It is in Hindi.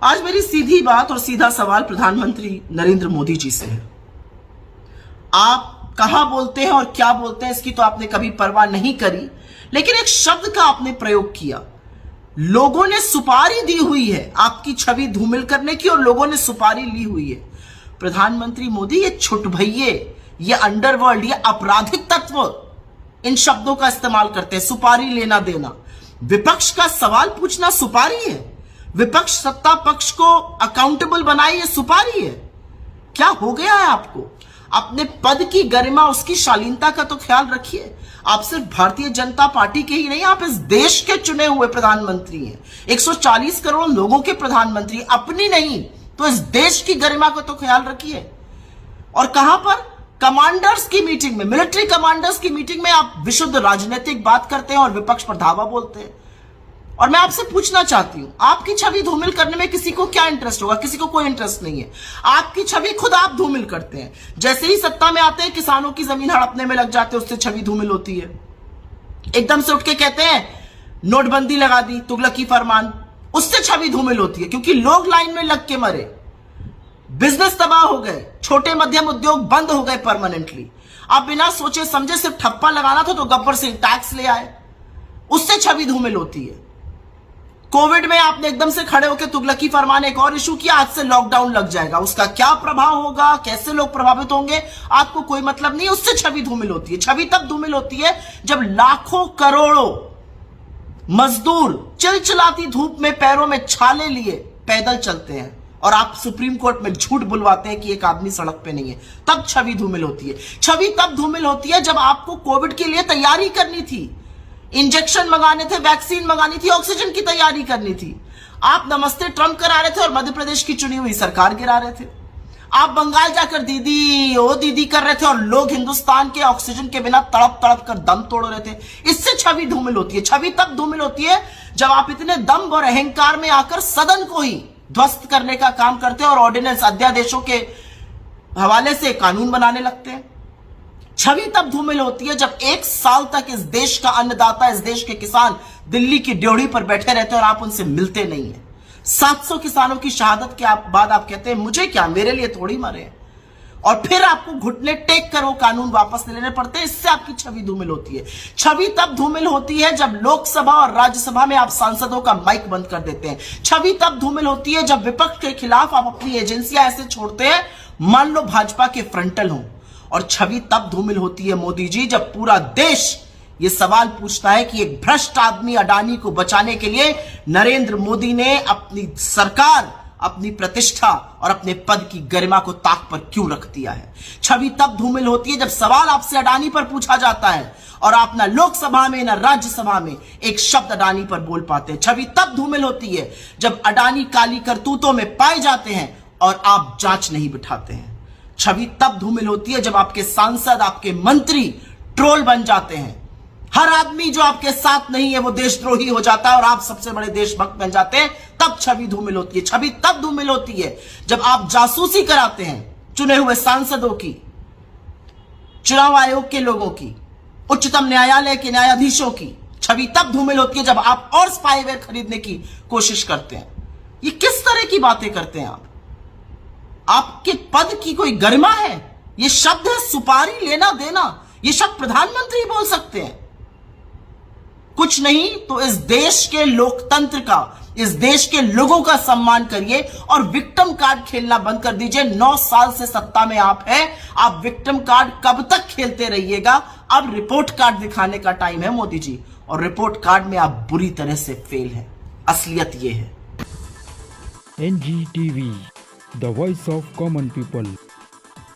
आज मेरी सीधी बात और सीधा सवाल प्रधानमंत्री नरेंद्र मोदी जी से है। आप कहां बोलते हैं और क्या बोलते हैं इसकी तो आपने कभी परवाह नहीं करी, लेकिन एक शब्द का आपने प्रयोग किया। लोगों ने सुपारी दी हुई है आपकी छवि धूमिल करने की, और लोगों ने सुपारी ली हुई है। प्रधानमंत्री मोदी, ये छुटभइये, ये अंडरवर्ल्ड, ये आपराधिक तत्व इन शब्दों का इस्तेमाल करते हैं। सुपारी लेना देना, विपक्ष का सवाल पूछना सुपारी है, विपक्ष सत्ता पक्ष को अकाउंटेबल बनाए, ये सुपारी है। क्या हो गया है आपको? अपने पद की गरिमा, उसकी शालीनता का तो ख्याल रखिए। आप सिर्फ भारतीय जनता पार्टी के ही नहीं, आप इस देश के चुने हुए प्रधानमंत्री हैं। 140 करोड़ लोगों के प्रधानमंत्री, अपनी नहीं तो इस देश की गरिमा को तो ख्याल रखिए। और कहां पर? कमांडर्स की मीटिंग में, मिलिट्री कमांडर्स की मीटिंग में आप विशुद्ध राजनीतिक बात करते हैं और विपक्ष पर धावा बोलते हैं। और मैं आपसे पूछना चाहती हूं, आपकी छवि धूमिल करने में किसी को क्या इंटरेस्ट होगा? किसी को कोई इंटरेस्ट नहीं है। आपकी छवि खुद आप धूमिल करते हैं। जैसे ही सत्ता में आते हैं, किसानों की जमीन हड़पने में लग जाते हैं, उससे छवि धूमिल होती है। एकदम से उठ के कहते हैं नोटबंदी लगा दी, तुगलकी फरमान, उससे छवि धूमिल होती है, क्योंकि लोग लाइन में लग के मरे, बिजनेस तबाह हो गए, छोटे मध्यम उद्योग बंद हो गए परमानेंटली। आप बिना सोचे समझे सिर्फ ठप्पा लगाना था तो गब्बर सिंह टैक्स ले आए, उससे छवि धूमिल होती है। कोविड में आपने एकदम से खड़े होकर तुगलकी फरमान एक और इशू किया, आज से लॉकडाउन लग जाएगा, उसका क्या प्रभाव होगा, कैसे लोग प्रभावित होंगे, आपको कोई मतलब नहीं, उससे छवि धूमिल होती है। छवि तब धूमिल होती है जब लाखों करोड़ों मजदूर चिलचिलाती धूप में पैरों में छाले लिए पैदल चलते हैं और आप सुप्रीम कोर्ट में झूठ बुलवाते हैं कि एक आदमी सड़क पे नहीं है, तब छवि धूमिल होती है। छवि तब धूमिल होती है जब आपको कोविड के लिए तैयारी करनी थी, इंजेक्शन मंगाने थे, वैक्सीन मंगानी थी, ऑक्सीजन की तैयारी करनी थी। आप नमस्ते ट्रंप करा रहे थे और मध्य प्रदेश की चुनी हुई सरकार गिरा रहे थे। आप बंगाल जाकर दीदी ओ दीदी कर रहे थे और लोग हिंदुस्तान के ऑक्सीजन के बिना तड़प तड़प कर दम तोड़ रहे थे। इससे छवि धूमिल होती है। छवि तब धूमिल होती है जब आप इतने दम और अहंकार में आकर सदन को ही ध्वस्त करने का काम करते हैं और ऑर्डिनेंस अध्यादेशों के हवाले से कानून बनाने लगते हैं। छवि तब धूमिल होती है जब एक साल तक इस देश का अन्नदाता, इस देश के किसान दिल्ली की ड्योढ़ी पर बैठे रहते हैं और आप उनसे मिलते नहीं है। 700 किसानों की शहादत के बाद आप कहते हैं मुझे क्या, मेरे लिए थोड़ी मरे, और फिर आपको घुटने टेक कर वो कानून वापस लेने पड़ते हैं। इससे आपकी छवि धूमिल होती है। छवि तब धूमिल होती है जब लोकसभा और राज्यसभा में आप सांसदों का माइक बंद कर देते हैं। छवि तब धूमिल होती है जब विपक्ष के खिलाफ आप अपनी एजेंसियां ऐसे छोड़ते हैं, मान लो भाजपा के फ्रंटल हो। और छवि तब धूमिल होती है मोदी जी जब पूरा देश ये सवाल पूछता है कि एक भ्रष्ट आदमी अडानी को बचाने के लिए नरेंद्र मोदी ने अपनी सरकार, अपनी प्रतिष्ठा और अपने पद की गरिमा को ताक पर क्यों रख दिया है। छवि तब धूमिल होती है जब सवाल आपसे अडानी पर पूछा जाता है और आप ना लोकसभा में ना राज्यसभा में एक शब्द अडानी पर बोल पाते हैं। छवि तब धूमिल होती है जब अडानी काली करतूतों में पाए जाते हैं और आप जांच नहीं बिठाते हैं। छवि तब धूमिल होती है जब आपके सांसद, आपके मंत्री ट्रोल बन जाते हैं। हर आदमी जो आपके साथ नहीं है वो देशद्रोही हो जाता है और आप सबसे बड़े देशभक्त बन जाते हैं, तब छवि धूमिल होती है। छवि तब धूमिल होती है जब आप जासूसी कराते हैं चुने हुए सांसदों की, चुनाव आयोग के लोगों की, उच्चतम न्यायालय के न्यायाधीशों की। छवि तब धूमिल होती है जब आप और स्पाईवेयर खरीदने की कोशिश करते हैं। ये किस तरह की बातें करते हैं आप? आपके पद की कोई गरिमा है? ये शब्द है सुपारी लेना देना, ये शब्द प्रधानमंत्री बोल सकते हैं? कुछ नहीं तो इस देश के लोकतंत्र का, इस देश के लोगों का सम्मान करिए और विक्टिम कार्ड खेलना बंद कर दीजिए। 9 साल से सत्ता में आप हैं, आप विक्टिम कार्ड कब तक खेलते रहिएगा? अब रिपोर्ट कार्ड दिखाने का टाइम है मोदी जी, और रिपोर्ट कार्ड में आप बुरी तरह से फेल हैं। असलियत ये है। NGTV, the voice of common people।